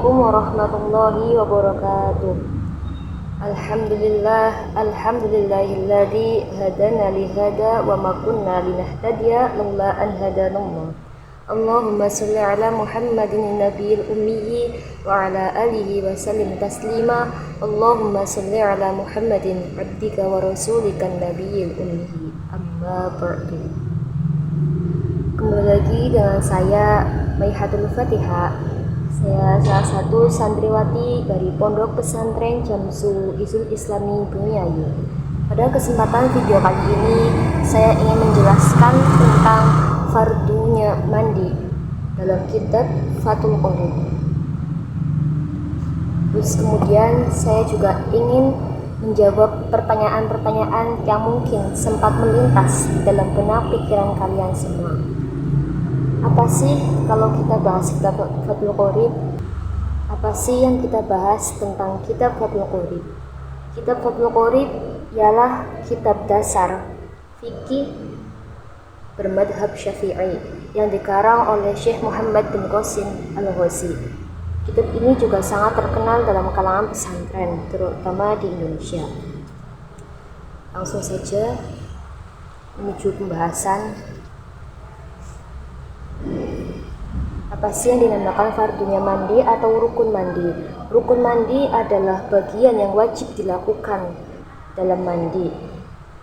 Assalamualaikum warahmatullahi wabarakatuh. Alhamdulillahilladzi hadana li hada wa ma kunna linahtadiya laula an hadanallah. Allahumma shalli ala Muhammadin nabiyil ummi wa ala alihi wa sallim taslima. Allahumma shalli ala Muhammadin abdika wa rasulika nabiyil ummi. Amma ba'du. Kembali lagi dengan saya Maihatul Fatihah. Saya salah satu santriwati dari Pondok Pesantren Jamsul Izul Islami Bumiayu. Pada kesempatan video kali ini saya ingin menjelaskan tentang fardunya mandi dalam kitab Fathul Qorib. Terus kemudian saya juga ingin menjawab pertanyaan-pertanyaan yang mungkin sempat melintas dalam benak pikiran kalian semua. Apa sih kalau kita bahas kitab Fathul Qorib? Apa sih yang kita bahas tentang kitab Fathul Qorib? Kitab Fathul Qorib ialah kitab dasar fikih bermadhab Syafi'i yang dikarang oleh Syekh Muhammad bin Qasim Al-Ghazi. Kitab ini juga sangat terkenal dalam kalangan pesantren, terutama di Indonesia. Langsung saja menuju pembahasan. Apa sih yang dinamakan fardunya mandi atau rukun mandi? Rukun mandi adalah bagian yang wajib dilakukan dalam mandi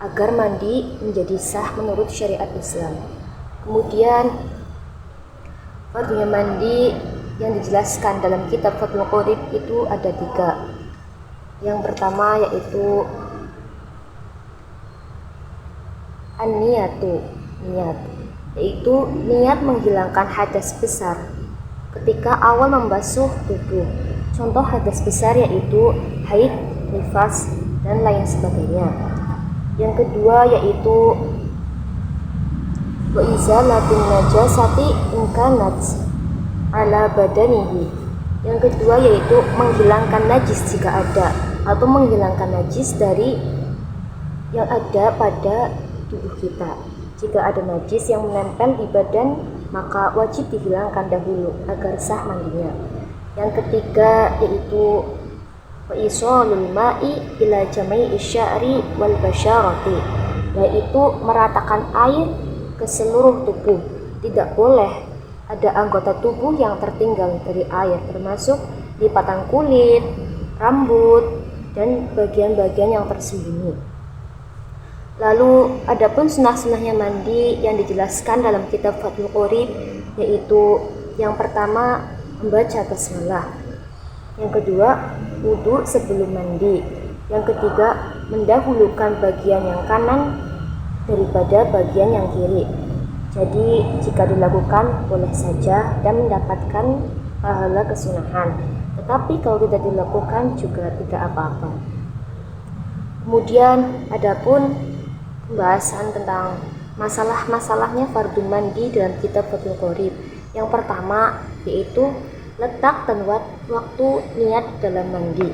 agar mandi menjadi sah menurut syariat Islam. Kemudian fardunya mandi yang dijelaskan dalam kitab Fathul Qorib itu ada 3. Yang pertama yaitu an-niyatu, niat, yaitu niat menghilangkan hadas besar ketika awal membasuh tubuh. Contoh hadas besar yaitu haid, nifas, dan lain sebagainya. Yang kedua yaitu wa izalatin najasati in kanat ala badanihi. Yang kedua yaitu menghilangkan najis jika ada, atau menghilangkan najis dari yang ada pada tubuh kita. Jika ada najis yang menempel di badan, maka wajib dihilangkan dahulu agar sah mandinya. Yang ketiga yaitu wa isalul ma'i ila jami'i sya'ri wal basyarati, yaitu meratakan air ke seluruh tubuh. Tidak boleh ada anggota tubuh yang tertinggal dari air, termasuk lipatan kulit, rambut, dan bagian-bagian yang tersembunyi. Lalu adapun sunnah-sunnahnya mandi yang dijelaskan dalam kitab Fathul Qorib, yaitu yang pertama membaca basmalah, yang kedua wudu sebelum mandi, yang ketiga mendahulukan bagian yang kanan daripada bagian yang kiri. Jadi jika dilakukan boleh saja dan mendapatkan pahala kesunahan, tetapi kalau tidak dilakukan juga tidak apa-apa. Kemudian adapun pembahasan tentang masalah-masalahnya fardu mandi dalam kitab Fathul Qorib. Yang pertama yaitu letak dan waktu niat dalam mandi.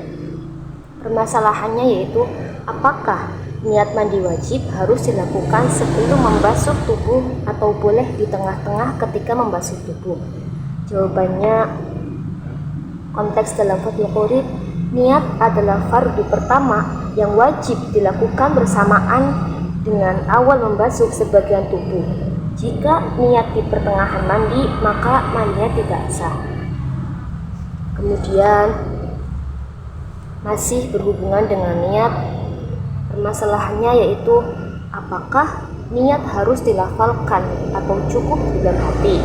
Permasalahannya yaitu apakah niat mandi wajib harus dilakukan sebelum membasuh tubuh atau boleh di tengah-tengah ketika membasuh tubuh? Jawabannya, konteks dalam Fathul Qorib, niat adalah fardu pertama yang wajib dilakukan bersamaan dengan awal membasuh sebagian tubuh. Jika niat di pertengahan mandi, maka mandinya tidak sah. Kemudian masih berhubungan dengan niat, permasalahannya yaitu apakah niat harus dilafalkan atau cukup di dalam hati?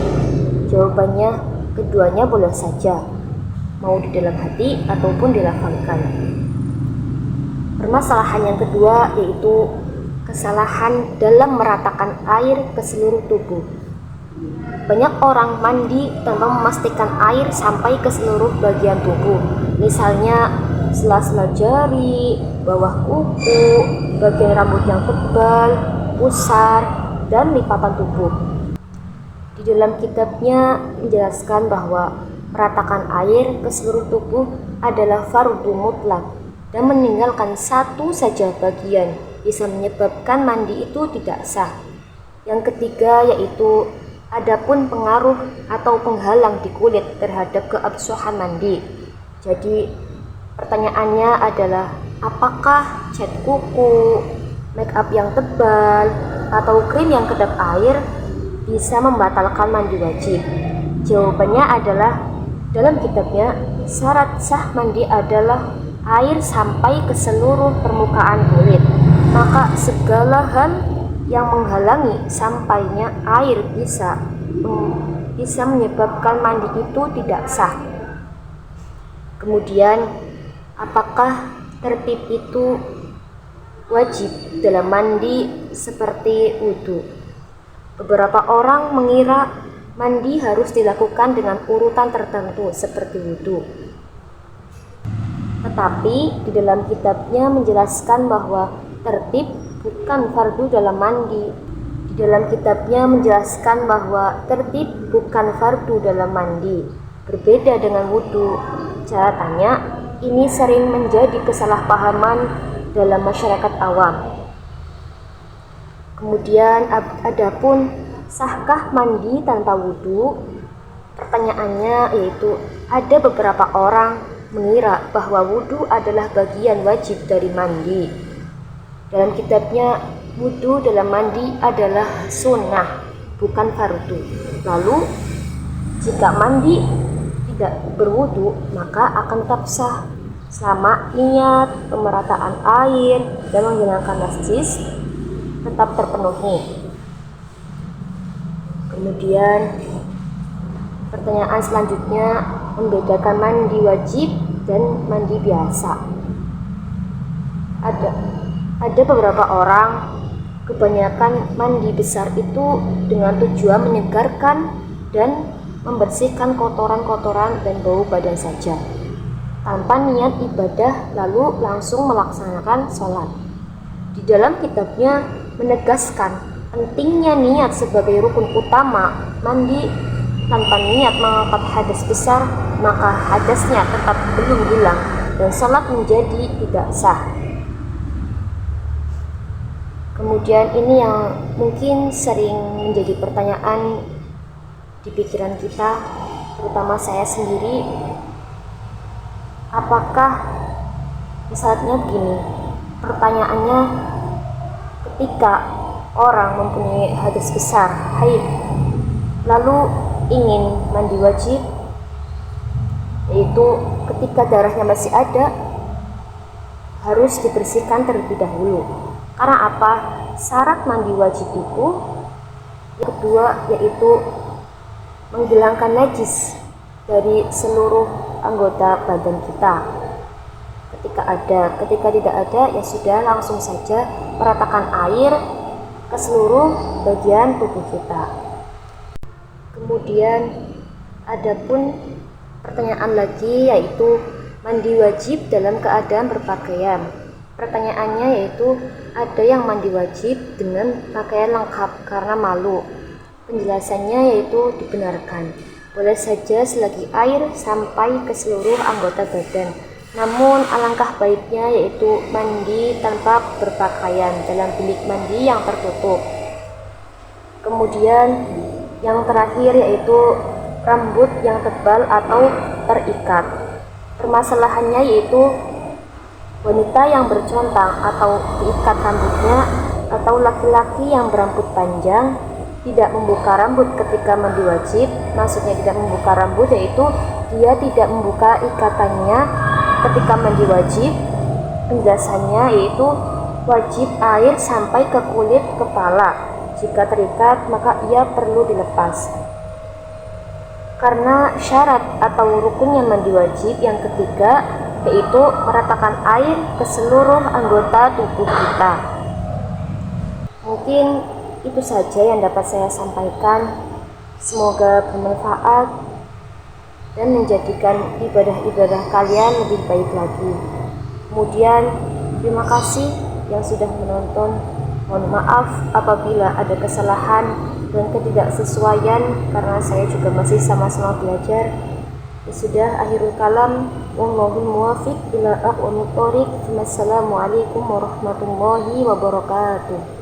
Jawabannya, keduanya boleh saja, mau di dalam hati ataupun dilafalkan. Permasalahan yang kedua yaitu kesalahan dalam meratakan air ke seluruh tubuh. Banyak orang mandi tanpa memastikan air sampai ke seluruh bagian tubuh, misalnya sela-sela jari, bawah kuku, bagian rambut yang tebal, pusar, dan lipatan tubuh. Di dalam kitabnya menjelaskan bahwa meratakan air ke seluruh tubuh adalah fardu mutlak, dan meninggalkan satu saja bagian bisa menyebabkan mandi itu tidak sah. Yang ketiga yaitu Adapun pengaruh atau penghalang di kulit terhadap keabsahan mandi. Jadi pertanyaannya adalah apakah cat kuku, make up yang tebal, atau krim yang kedap air bisa membatalkan mandi wajib? Jawabannya adalah dalam kitabnya syarat sah mandi adalah air sampai ke seluruh permukaan kulit. Maka segala hal yang menghalangi sampainya air bisa menyebabkan mandi itu tidak sah. Kemudian, apakah tertib itu wajib dalam mandi seperti wudhu? Beberapa orang mengira mandi harus dilakukan dengan urutan tertentu seperti wudhu. Tetapi di dalam kitabnya menjelaskan bahwa tertib bukan fardu dalam mandi. Di dalam kitabnya menjelaskan bahwa tertib bukan fardu dalam mandi. Berbeda dengan wudhu. Catatannya, ini sering menjadi kesalahpahaman dalam masyarakat awam. Kemudian adapun sahkah mandi tanpa wudhu? Pertanyaannya yaitu ada beberapa orang mengira bahwa wudhu adalah bagian wajib dari mandi. Dalam kitabnya, wudhu dalam mandi adalah sunnah, bukan fardu. Lalu, jika mandi tidak berwudhu, maka akan tetap sah selama niat, pemerataan air, dan menghilangkan najis tetap terpenuhi. Kemudian, pertanyaan selanjutnya membedakan mandi wajib dan mandi biasa. Ada beberapa orang, kebanyakan mandi besar itu dengan tujuan menyegarkan dan membersihkan kotoran-kotoran dan bau badan saja, tanpa niat ibadah lalu langsung melaksanakan sholat. Di dalam kitabnya menegaskan pentingnya niat sebagai rukun utama mandi. Tanpa niat mengangkat hadas besar, maka hadasnya tetap belum hilang dan sholat menjadi tidak sah. Kemudian ini yang mungkin sering menjadi pertanyaan di pikiran kita, terutama saya sendiri. Apakah misalnya begini, pertanyaannya ketika orang mempunyai hadas besar, haid, lalu ingin mandi wajib, yaitu ketika darahnya masih ada harus dibersihkan terlebih dahulu. Karena apa? Syarat mandi wajib itu yang kedua yaitu menghilangkan najis dari seluruh anggota badan kita. Ketika tidak ada, ya sudah langsung saja meratakan air ke seluruh bagian tubuh kita. Kemudian adapun pertanyaan lagi yaitu mandi wajib dalam keadaan berpakaian. Pertanyaannya yaitu ada yang mandi wajib dengan pakaian lengkap karena malu. Penjelasannya yaitu dibenarkan. Boleh saja selagi air sampai ke seluruh anggota badan. Namun alangkah baiknya yaitu mandi tanpa berpakaian dalam bilik mandi yang tertutup. Kemudian yang terakhir yaitu rambut yang tebal atau terikat. Permasalahannya yaitu wanita yang bercontang atau diikat rambutnya, atau laki-laki yang berambut panjang tidak membuka rambut ketika mandi wajib. Maksudnya tidak membuka rambut yaitu dia tidak membuka ikatannya ketika mandi wajib. Penjelasannya yaitu wajib air sampai ke kulit kepala. Jika terikat maka ia perlu dilepas. Karena syarat atau rukunnya mandi wajib yang ketiga yaitu meratakan air ke seluruh anggota tubuh kita. Mungkin itu saja yang dapat saya sampaikan. Semoga bermanfaat dan menjadikan ibadah-ibadah kalian lebih baik lagi. Kemudian terima kasih yang sudah menonton. Mohon maaf apabila ada kesalahan dan ketidaksesuaian karena saya juga masih sama-sama belajar. Sudah akhirul kalam, wallahul muwaffiq ila aqwamit thoriq. Wassalamualaikum warahmatullahi wabarakatuh.